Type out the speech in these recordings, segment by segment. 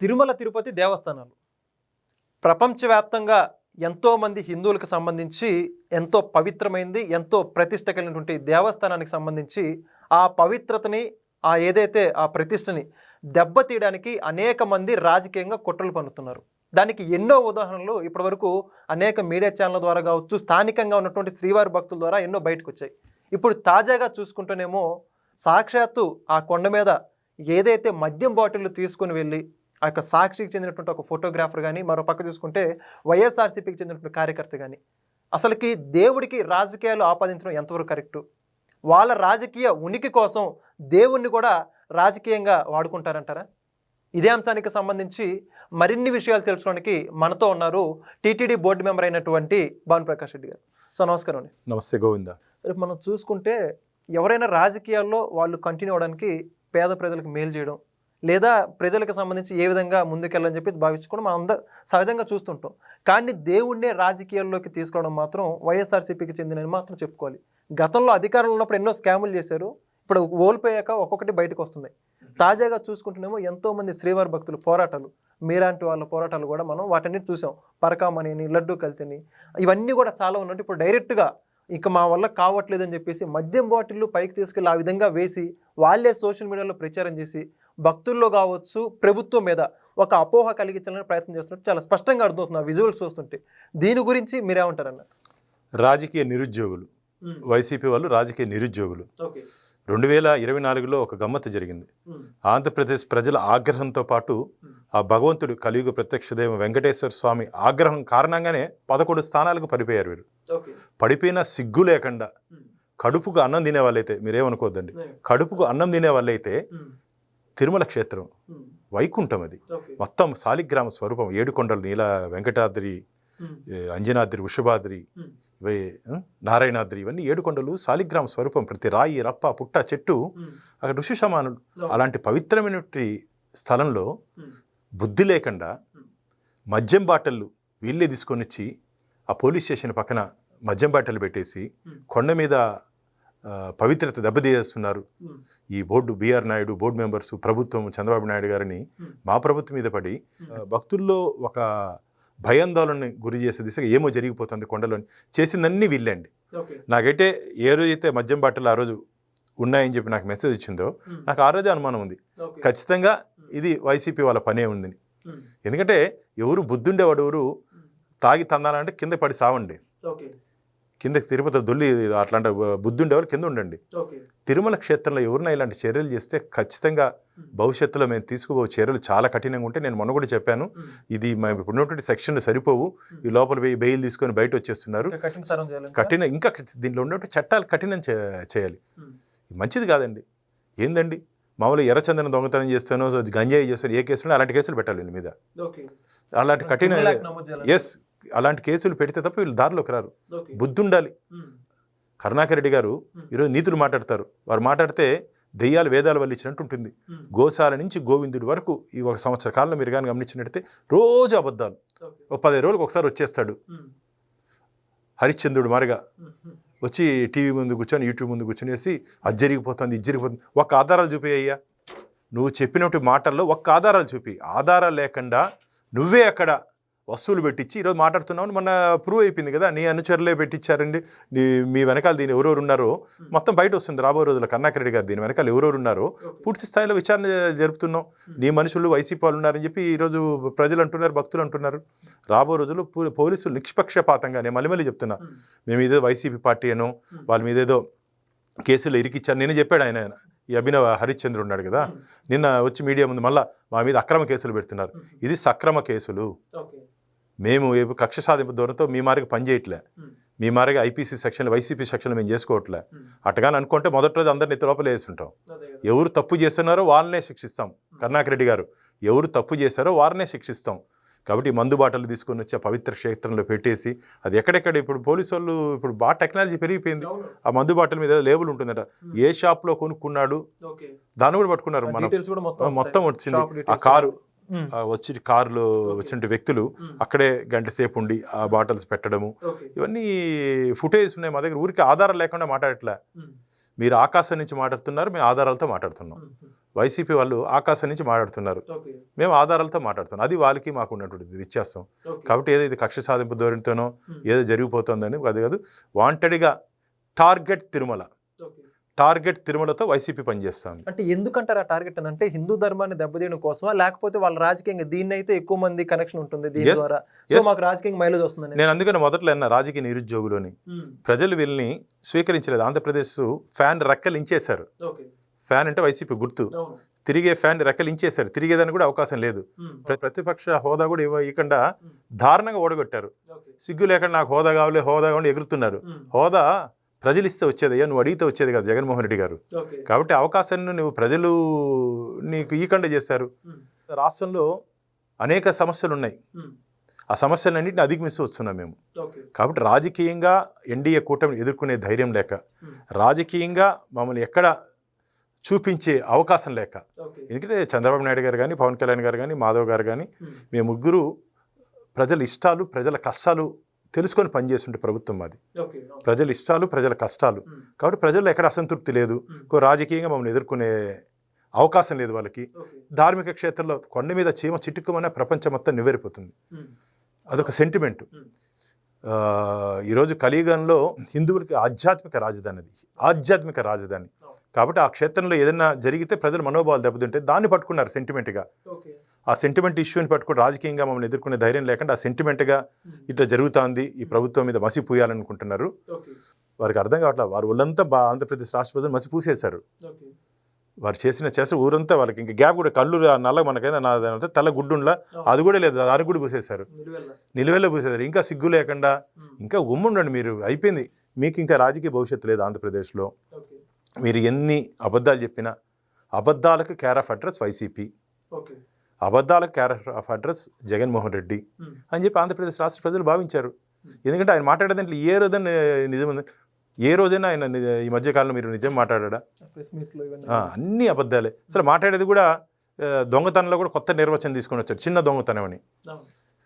తిరుమల తిరుపతి దేవస్థానాలు ప్రపంచవ్యాప్తంగా ఎంతోమంది హిందువులకు సంబంధించి ఎంతో పవిత్రమైంది, ఎంతో ప్రతిష్ట కలిగినటువంటి దేవస్థానానికి సంబంధించి ఆ పవిత్రతని, ఏదైతే ఆ ప్రతిష్టని దెబ్బతీయడానికి అనేక మంది రాజకీయంగా కుట్రలు పన్నుతున్నారు. దానికి ఎన్నో ఉదాహరణలు ఇప్పటివరకు అనేక మీడియా ఛానళ్ళ ద్వారా కావచ్చు, స్థానికంగా ఉన్నటువంటి శ్రీవారి భక్తుల ద్వారా ఎన్నో బయటకు వచ్చాయి. ఇప్పుడు తాజాగా చూసుకుంటేనేమో సాక్షాత్తు ఆ కొండ మీద ఏదైతే మద్యం బాటిళ్ళు తీసుకుని వెళ్ళి ఆ యొక్క సాక్షికి చెందినటువంటి ఒక ఫోటోగ్రాఫర్ కానీ, మరో పక్క చూసుకుంటే వైఎస్ఆర్సీపీకి చెందినటువంటి కార్యకర్త కానీ, అసలుకి దేవుడికి రాజకీయాలు ఆపాదించడం ఎంతవరకు కరెక్టు? వాళ్ళ రాజకీయ ఉనికి కోసం దేవుణ్ణి కూడా రాజకీయంగా వాడుకుంటారంటారా? ఇదే అంశానికి సంబంధించి మరిన్ని విషయాలు తెలుసుకోవడానికి మనతో ఉన్నారు టీటీడీ బోర్డు మెంబర్ అయినటువంటి భానుప్రకాష్ రెడ్డి గారు. సో నమస్కారం అండి. నమస్తే గోవింద. సరే, మనం చూసుకుంటే ఎవరైనా రాజకీయాల్లో వాళ్ళు కంటిన్యూ అవడానికి పేద ప్రజలకు మేలు చేయడం, లేదా ప్రజలకు సంబంధించి ఏ విధంగా ముందుకెళ్ళని చెప్పి భావించుకోవడం మనం సహజంగా చూస్తుంటాం. కానీ దేవుణ్ణే రాజకీయాల్లోకి తీసుకోవడం మాత్రం వైఎస్ఆర్సీపీకి చెందినని మాత్రం చెప్పుకోవాలి. గతంలో అధికారంలో ఉన్నప్పుడు ఎన్నో స్కాములు చేశారు, ఇప్పుడు ఓడిపోయాక ఒక్కొక్కటి బయటకు వస్తున్నాయి. తాజాగా చూసుకుంటున్నామో ఎంతోమంది శ్రీవారి భక్తులు పోరాటాలు, మీలాంటి వాళ్ళ పోరాటాలు కూడా మనం వాటన్నిటి చూసాం. పరకామణిని, లడ్డూ కల్తీని, ఇవన్నీ కూడా చాలా ఉన్నట్టు ఇప్పుడు డైరెక్ట్గా ఇక మా వల్ల కావట్లేదని చెప్పేసి మద్యం బాటిళ్ళు పైకి తీసుకెళ్ళి ఆ విధంగా వేసి వాళ్ళే సోషల్ మీడియాలో ప్రచారం చేసి భక్తుల్లో కావచ్చు, ప్రభుత్వం మీద ఒక అపోహ కలిగించాలని ప్రయత్నం చేస్తున్నట్టు చాలా స్పష్టంగా అర్థమవుతుంది ఆ విజువల్స్ చూస్తుంటే. దీని గురించి మీరేమంటారన్న? రాజకీయ నిరుద్యోగులు, వైసీపీ వాళ్ళు రాజకీయ నిరుద్యోగులు. 2024లో ఒక గమ్మత్తు జరిగింది. ఆంధ్రప్రదేశ్ ప్రజల ఆగ్రహంతో పాటు ఆ భగవంతుడు కలియుగ ప్రత్యక్ష దైవం వెంకటేశ్వర స్వామి ఆగ్రహం కారణంగానే 11 స్థానాలకు పడిపోయారు వీరు. పడిపోయినా సిగ్గు లేకుండా కడుపుకు అన్నం తినే వాళ్ళైతే, మీరేమనుకోవద్దండి, కడుపుకు అన్నం తినే వాళ్ళైతే తిరుమల క్షేత్రం వైకుంఠం, అది మొత్తం శాలిగ్రామ స్వరూపం. 7 కొండలు, నీల వెంకటాద్రి, అంజనాద్రి, వృషభాద్రి, నారాయణాద్రి, ఇవన్నీ 7 కొండలు శాలిగ్రామ స్వరూపం. ప్రతి రాయి, రప్ప, పుట్ట, చెట్టు అక్కడ ఋషి సమానులు. అలాంటి పవిత్రమైనటువంటి స్థలంలో బుద్ధి లేకుండా మద్యం బాటళ్ళు వీళ్ళే తీసుకొని వచ్చి ఆ పోలీస్ స్టేషన్ పక్కన మద్యం బాటలు పెట్టేసి కొండ మీద పవిత్రత దెబ్బతీస్తున్నారు. ఈ board, BR Naidu, board members, ప్రభుత్వం, చంద్రబాబు నాయుడు గారిని మా ప్రభుత్వం మీద పడి భక్తుల్లో ఒక భయాందోళనని గురి చేసే దిశగా ఏమో జరిగిపోతుంది కొండలోని. చేసిందన్నీ వీళ్ళండి. నాకైతే ఏ రోజైతే మద్యం బాటలు ఆ రోజు ఉన్నాయని చెప్పి నాకు మెసేజ్ వచ్చిందో నాకు ఆ రోజే అనుమానం ఉంది, ఖచ్చితంగా ఇది వైసీపీ వాళ్ళ పనే ఉంది. ఎందుకంటే ఎవరు బుద్ధుండేవాడు, ఎవరు తాగి తందాలంటే కింద పడి సావండి, కిందకి తిరుపతి దొల్లి అట్లాంటి బుద్ధి ఉండేవారు కింద ఉండండి. తిరుమల క్షేత్రంలో ఎవరినా ఇలాంటి చర్యలు చేస్తే ఖచ్చితంగా భవిష్యత్తులో మేము తీసుకోబోయే చర్యలు చాలా కఠినంగా ఉంటే, నేను మొన్న కూడా చెప్పాను, ఇది మేము ఇప్పుడున్నటువంటి సెక్షన్లు సరిపోవు, ఈ లోపల బెయిల్ తీసుకొని బయట వచ్చేస్తున్నారు, కఠిన ఇంకా దీంట్లో ఉన్నటువంటి చట్టాలు కఠినం చేయాలి. మంచిది కాదండి. ఏందండి, మామూలు ఎర్రచందనం దొంగతనం చేస్తానో, గంజాయి చేస్తాను, ఏ కేసులో అలాంటి కేసులు పెట్టాలి వీళ్ళ మీద. అలాంటి కఠిన అలాంటి కేసులు పెడితే తప్ప వీళ్ళు దారిలోకి రారు. బుద్ధి ఉండాలి. కరుణాకర్ రెడ్డి గారు ఈరోజు నీతులు మాట్లాడతారు. వారు మాట్లాడితే దెయ్యాలు వేదాలు వల్ల ఇచ్చినట్టు ఉంటుంది. గోశాల నుంచి గోవిందుడి వరకు ఈ 1 సంవత్సర కాలంలో మీరు కానీ గమనించినట్టయితే రోజు అబద్ధాలు. 15 రోజులకు ఒకసారి వచ్చేస్తాడు హరిశ్చంద్రుడు మారిగా వచ్చి టీవీ ముందు కూర్చొని, యూట్యూబ్ ముందు కూర్చొనేసి అది జరిగిపోతుంది, ఇది జరిగిపోతుంది. ఒక్క ఆధారాలు చూపేయ్యా, నువ్వు చెప్పినట్టు మాటల్లో ఒక్క ఆధారాలు చూపి. ఆధారాలు లేకుండా నువ్వే అక్కడ వస్తువులు పెట్టించి ఈరోజు మాట్లాడుతున్నావు, మొన్న ప్రూవ్ అయిపోయింది కదా, నీ అనుచరులే పెట్టించారండి, మీ వెనకాల దీని ఎవరెవరు ఉన్నారో మొత్తం బయట వస్తుంది రాబోయే రోజుల్లో. కరుణాకర్ రెడ్డి గారు దీని వెనకాల ఎవరెవరు ఉన్నారో పూర్తి స్థాయిలో విచారణ జరుపుతున్నాం. నీ మనుషులు వైసీపీ వాళ్ళు ఉన్నారని చెప్పి ఈరోజు ప్రజలు అంటున్నారు, భక్తులు అంటున్నారు. రాబోయే రోజుల్లో పోలీసులు నిష్పక్షపాతంగా, నేను మళ్ళీ చెప్తున్నా, మేము ఏదో వైసీపీ పార్టీ అనో వాళ్ళ మీద ఏదో కేసులు ఇరికిచ్చారు నేను చెప్పాడు ఆయన. ఈ అభినవ హరిశ్చంద్ర ఉన్నాడు కదా, నిన్న వచ్చి మీడియా ముందు మళ్ళీ మా మీద అక్రమ కేసులు పెడుతున్నారు. ఇది సక్రమ కేసులు. మేము కక్ష సాధింపు ధోరణితో మీ మారికి పనిచేయట్లే, మీ మారిగా ఐపీసీ సెక్షన్లు, వైసీపీ సెక్షన్లు మేము చేసుకోవట్లే. అట్టగాని అనుకుంటే మొదటి రోజు అందరిని లోపల వేస్తుంటాం. ఎవరు తప్పు చేస్తున్నారో వాళ్ళనే శిక్షిస్తాం. కరుణాకర్ రెడ్డి గారు, ఎవరు తప్పు చేశారో వారినే శిక్షిస్తాం. కాబట్టి మందు బాటలు తీసుకొని వచ్చి ఆ పవిత్ర క్షేత్రంలో పెట్టేసి అది ఎక్కడెక్కడ ఇప్పుడు పోలీసు వాళ్ళు ఇప్పుడు బాగా టెక్నాలజీ పెరిగిపోయింది. ఆ మందు బాటల మీద లేబుల్ ఉంటుందట, ఏ షాప్లో కొనుక్కున్నాడు దాన్ని కూడా పట్టుకున్నారు. మనం మొత్తం వచ్చింది. ఆ కారు వచ్చి కారులో వచ్చిన వ్యక్తులు అక్కడే గంట సేపు ఉండి ఆ బాటిల్స్ పెట్టడము, ఇవన్నీ ఫుటేజ్ ఉన్నాయి మా దగ్గర. ఊరికి ఆధారం లేకుండా మాట్లాడట్లే. మీరు ఆకాశం నుంచి మాట్లాడుతున్నారు, మేము ఆధారాలతో మాట్లాడుతున్నాం. వైసీపీ వాళ్ళు ఆకాశం నుంచి మాట్లాడుతున్నారు, మేము ఆధారాలతో మాట్లాడుతున్నాం. అది వాళ్ళకి మాకు ఉన్నటువంటి వ్యత్యాసం. కాబట్టి ఏదో ఇది కక్ష సాధింపు ధోరణితోనో ఏదో జరిగిపోతుందని అది కాదు. వాంటెడ్గా టార్గెట్ తిరుమలతో వైసీపీ పనిచేస్తుంది. అంటే ఎందుకంటారు ఆ టార్గెట్ అని? అంటే హిందూ ధర్మాన్ని దెబ్బతీయడం కోసమా, లేకపోతే వాళ్ళ రాజకీయంగా దీన్ని అయితే ఎక్కువ మంది కనెక్షన్ ఉంటుంది దీని ద్వారా, సో మాకు రాజకీయంగా మైలేజ్ వస్తుందని? నేను అందుకని మొదట్లో అన్న రాజకీయ నిరుద్యోగులని ప్రజలు వీళ్ళని స్వీకరించలేదు. ఆంధ్రప్రదేశ్ ఫ్యాన్ రెక్కలించేశారు. ఫ్యాన్ అంటే వైసీపీ గుర్తు, తిరిగే ఫ్యాన్ రెక్కలించేశారు. తిరిగేదానికి కూడా అవకాశం లేదు. ప్రతిపక్ష హోదా కూడా ఇవ్వకుండా దారుణంగా ఓడగొట్టారు. సిగ్గు లేకుండా నాకు హోదా కావాలి ఎగురుతున్నారు. హోదా ప్రజలు ఇస్తే వచ్చేదయ్యా, నువ్వు అడిగితే వచ్చేది కదా జగన్మోహన్ రెడ్డి గారు. కాబట్టి అవకాశాన్ని నువ్వు ప్రజలు నీకు ఈకండ చేశారు. రాష్ట్రంలో అనేక సమస్యలు ఉన్నాయి, ఆ సమస్యలన్నింటిని అధిగమిస్తూ వస్తున్నాం మేము. కాబట్టి రాజకీయంగా ఎన్డీఏ కూటమిని ఎదుర్కొనే ధైర్యం లేక, రాజకీయంగా మమ్మల్ని ఎక్కడ చూపించే అవకాశం లేక, ఎందుకంటే చంద్రబాబు నాయుడు గారు కానీ, పవన్ కళ్యాణ్ గారు కానీ, మాధవ్ గారు కానీ, మేము ముగ్గురు ప్రజల ఇష్టాలు ప్రజల కష్టాలు తెలుసుకొని పనిచేస్తుంటే ప్రభుత్వం మాది. ప్రజల ఇష్టాలు ప్రజల కష్టాలు, కాబట్టి ప్రజల్లో ఎక్కడ అసంతృప్తి లేదు. రాజకీయంగా మమ్మల్ని ఎదుర్కొనే అవకాశం లేదు వాళ్ళకి. ధార్మిక క్షేత్రంలో కొండ మీద చీమ చిట్టుకోమనే ప్రపంచం మొత్తం నివ్వెరిపోతుంది. అదొక సెంటిమెంట్. ఈరోజు కలియుగంలో హిందువులకి ఆధ్యాత్మిక రాజధాని. కాబట్టి ఆ క్షేత్రంలో ఏదైనా జరిగితే ప్రజల మనోభావాలు దెబ్బతింటే దాన్ని పట్టుకున్నారు సెంటిమెంట్గా. ఆ సెంటిమెంట్ ఇష్యూని పట్టుకుని రాజకీయంగా మమ్మల్ని ఎదుర్కొనే ధైర్యం లేకుండా ఆ సెంటిమెంట్గా ఇట్లా జరుగుతుంది, ఈ ప్రభుత్వం మీద మసి పూయాలనుకుంటున్నారు. వారికి అర్థం కావట్లేదు. వారు ఒళ్ళంతా ఆంధ్రప్రదేశ్ రాష్ట్ర ప్రజలు మసి పూసేశారు. వారు చేసిన ఊరంతా వాళ్ళకి ఇంకా గ్యాప్ కూడా, కళ్ళు నల్ల మనకైనా నాదంటే తల గుడ్డుండ్లా అది కూడా లేదు, దానికి కూడా పూసేశారు, నిలువెల్ల పూసేశారు. ఇంకా సిగ్గు లేకుండా ఇంకా ఉమ్ముండండి మీరు, అయిపోయింది మీకు. ఇంకా రాజకీయ భవిష్యత్తు లేదు ఆంధ్రప్రదేశ్లో. మీరు ఎన్ని అబద్ధాలు చెప్పినా అబద్ధాలకు కేర్ ఆఫ్ అడ్రస్ వైసీపీ, అబద్ధాలకు care of address Jaganmohan Reddy అని చెప్పి ఆంధ్రప్రదేశ్ రాష్ట్ర ప్రజలు భావించారు. ఎందుకంటే ఆయన మాట్లాడే దాంట్లో ఏ రోజైనా నిజం ఉంది? ఏ రోజైనా ఆయన ఈ మధ్యకాలంలో మీరు నిజం మాట్లాడా? అన్ని అబద్ధాలే. అసలు మాట్లాడేది కూడా దొంగతనంలో కూడా కొత్త నిర్వచనం తీసుకొని వచ్చారు, చిన్న దొంగతనం అని.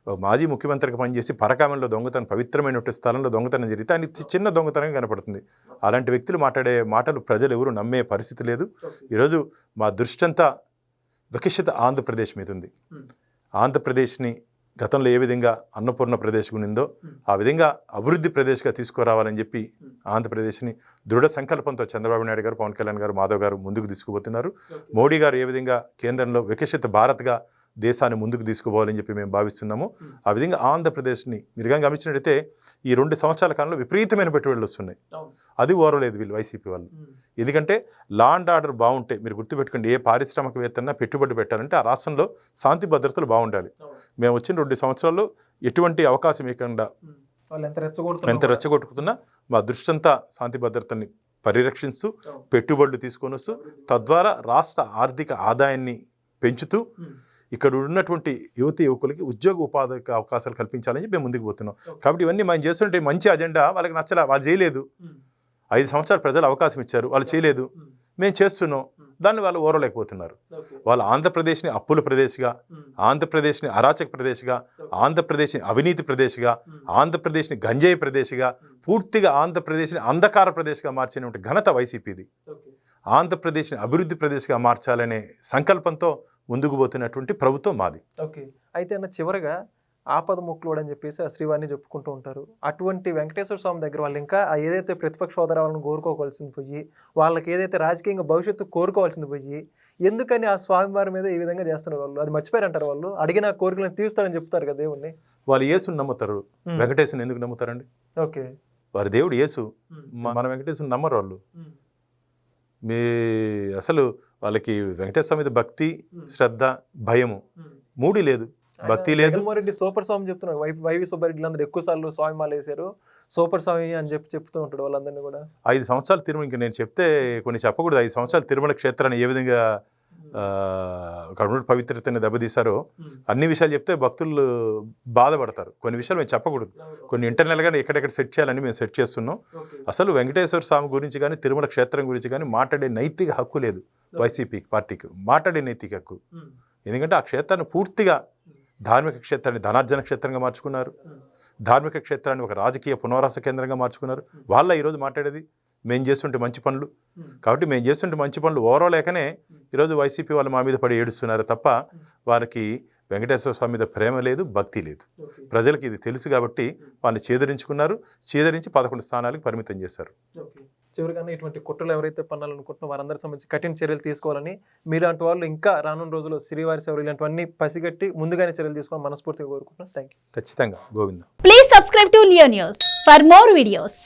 మాజీ ముఖ్యమంత్రికి పనిచేసి పరకామంలో దొంగతనం, పవిత్రమైన స్థలంలో దొంగతనం జరిగితే ఆయన చిన్న దొంగతనం కనపడుతుంది. అలాంటి వ్యక్తులు మాట్లాడే మాటలు ప్రజలు ఎవరు నమ్మే పరిస్థితి లేదు. ఈరోజు మా దృష్టి అంతా వికసిత ఆంధ్రప్రదేశ్ మీద ఉంది. ఆంధ్రప్రదేశ్ని గతంలో ఏ విధంగా అన్నపూర్ణ ప్రదేశ్ ఉన్నిందో ఆ విధంగా అభివృద్ధి ప్రదేశ్గా తీసుకురావాలని చెప్పి ఆంధ్రప్రదేశ్ని దృఢ సంకల్పంతో చంద్రబాబు నాయుడు గారు, పవన్ కళ్యాణ్ గారు, మాధవ్ గారు ముందుకు తీసుకుపోతున్నారు. మోడీ గారు ఏ విధంగా కేంద్రంలో వికసిత భారత్గా దేశాన్ని ముందుకు తీసుకుపోవాలని చెప్పి మేము భావిస్తున్నాము. ఆ విధంగా ఆంధ్రప్రదేశ్ని మీరు కానీ గమనించినట్టయితే ఈ 2 సంవత్సరాల కాలంలో విపరీతమైన పెట్టుబడులు వస్తున్నాయి. అది ఓరలేదు వీళ్ళు వైసీపీ వాళ్ళు. ఎందుకంటే లా అండ్ ఆర్డర్ బాగుంటే, మీరు గుర్తుపెట్టుకోండి, ఏ పారిశ్రామికవేత్తన్నా పెట్టుబడి పెట్టాలంటే ఆ రాష్ట్రంలో శాంతి భద్రతలు బాగుండాలి. మేము వచ్చిన 2 సంవత్సరాల్లో ఎటువంటి అవకాశం ఇవ్వకుండా ఎంత రెచ్చగొట్టుకుతున్నా మా దృష్టి అంతా శాంతి భద్రతని పరిరక్షిస్తూ పెట్టుబడులు తీసుకొని వస్తూ తద్వారా రాష్ట్ర ఆర్థిక ఆదాయాన్ని పెంచుతూ ఇక్కడ ఉన్నటువంటి యువకులకి ఉద్యోగ ఉపాధి అవకాశాలు కల్పించాలని చెప్పి మేము ముందుకు పోతున్నాం. కాబట్టి ఇవన్నీ మనం చేస్తుంటే మంచి అజెండా వాళ్ళకి నచ్చలే, వాళ్ళు చేయలేదు. 5 సంవత్సరాలు ప్రజలు అవకాశం ఇచ్చారు, వాళ్ళు చేయలేదు. మేము చేస్తున్నాం, దాన్ని వాళ్ళు ఓరలేకపోతున్నారు. వాళ్ళు ఆంధ్రప్రదేశ్ని అప్పుల ప్రదేశ్గా, ఆంధ్రప్రదేశ్ని అరాచక ప్రదేశ్గా, ఆంధ్రప్రదేశ్ని అవినీతి ప్రదేశ్గా, ఆంధ్రప్రదేశ్ని గంజాయి ప్రదేశ్గా, పూర్తిగా ఆంధ్రప్రదేశ్ని అంధకార ప్రదేశ్గా మార్చినటువంటి ఘనత వైసీపీది. ఆంధ్రప్రదేశ్ని అభివృద్ధి ప్రదేశ్గా మార్చాలనే సంకల్పంతో ముందుకు పోతున్నటువంటి ప్రభుత్వం మాది. ఓకే, అయితే అన్న చివరిగా ఆపద ముక్కులోడు అని చెప్పేసి ఆ శ్రీవారిని చెప్పుకుంటూ ఉంటారు. అటువంటి వెంకటేశ్వర స్వామి దగ్గర వాళ్ళు ఇంకా ఏదైతే ప్రతిపక్ష హోదా వాళ్ళని కోరుకోవాల్సింది పోయి, వాళ్ళకి ఏదైతే రాజకీయంగా భవిష్యత్తు కోరుకోవాల్సింది పోయి, ఎందుకని ఆ స్వామివారి మీద ఈ విధంగా చేస్తున్నారు వాళ్ళు? అది మర్చిపోయారంటారు వాళ్ళు? అడిగిన కోరికలను తీరుస్తారని చెప్తారు కదా దేవుణ్ణి. వాళ్ళు యేసుని నమ్ముతారు, వెంకటేశ్వరుని ఎందుకు నమ్ముతారండి? ఓకే, వారి దేవుడు యేసు, మన వెంకటేశ్వరుని నమ్మరు వాళ్ళు. మీ అసలు వాళ్ళకి వెంకటేశ్వర మీద భక్తి, శ్రద్ధ, భయము 3 లేదు. భక్తి లేదు. జగన్మోహన్ రెడ్డి సూపర్ స్వామి చెప్తున్నారు, వైవి సుబ్బారెడ్డి అందరూ ఎక్కువ సార్లు స్వామి మాల వేశారు, సూపర్ స్వామి అని చెప్తూ ఉంటాడు వాళ్ళందరినీ కూడా. 5 సంవత్సరాలు తిరుమల, ఇంకా నేను చెప్తే కొన్ని చెప్పకూడదు. 5 సంవత్సరాలు తిరుమల క్షేత్రాన్ని ఏ విధంగా పవిత్రతని దెబ్బతీశారో అన్ని విషయాలు చెప్తే భక్తులు బాధపడతారు. కొన్ని విషయాలు మేము చెప్పకూడదు, కొన్ని ఇంటర్నల్గా ఎక్కడెక్కడ సెట్ చేయాలని మేము సెట్ చేస్తున్నాం. అసలు వెంకటేశ్వర స్వామి గురించి కానీ తిరుమల క్షేత్రం గురించి కానీ మాట్లాడే నైతిక హక్కు లేదు వైసీపీ పార్టీకి. మాట్లాడే నైతిక హక్కు, ఎందుకంటే ఆ క్షేత్రాన్ని పూర్తిగా ధార్మిక క్షేత్రాన్ని ధనార్జన క్షేత్రంగా మార్చుకున్నారు, ధార్మిక క్షేత్రాన్ని ఒక రాజకీయ పునరావాస కేంద్రంగా మార్చుకున్నారు. వాళ్ళ ఈరోజు మాట్లాడేది మేము చేస్తుంటే మంచి పనులు. కాబట్టి మేము చేస్తుంటే మంచి పనులు ఓవరాల్ లేకనే ఈరోజు వైసీపీ వాళ్ళు మా మీద పడి ఏడుస్తున్నారు తప్ప వారికి వెంకటేశ్వర స్వామి మీద ప్రేమ లేదు, భక్తి లేదు. ప్రజలకు ఇది తెలుసు కాబట్టి వాళ్ళని చేదరించుకున్నారు. చేదరించి 11 స్థానాలకు పరిమితం చేశారు. చివరిగా ఇటువంటి కుట్రలు ఎవరైతే పన్నాలనుకుంటున్నారో వారందరి సంబంధించి కఠిన చర్యలు తీసుకోవాలని, మీలాంటి వాళ్ళు ఇంకా రానున్న రోజుల్లో శ్రీవారి సేవలు ఇలాంటివన్నీ పసిగట్టి ముందుగానే చర్యలు తీసుకోవాలని మనస్ఫూర్తిగా కోరుకుంటున్నాను. Thank you. ఖచ్చితంగా. Govinda. Please subscribe to Leo News for more videos.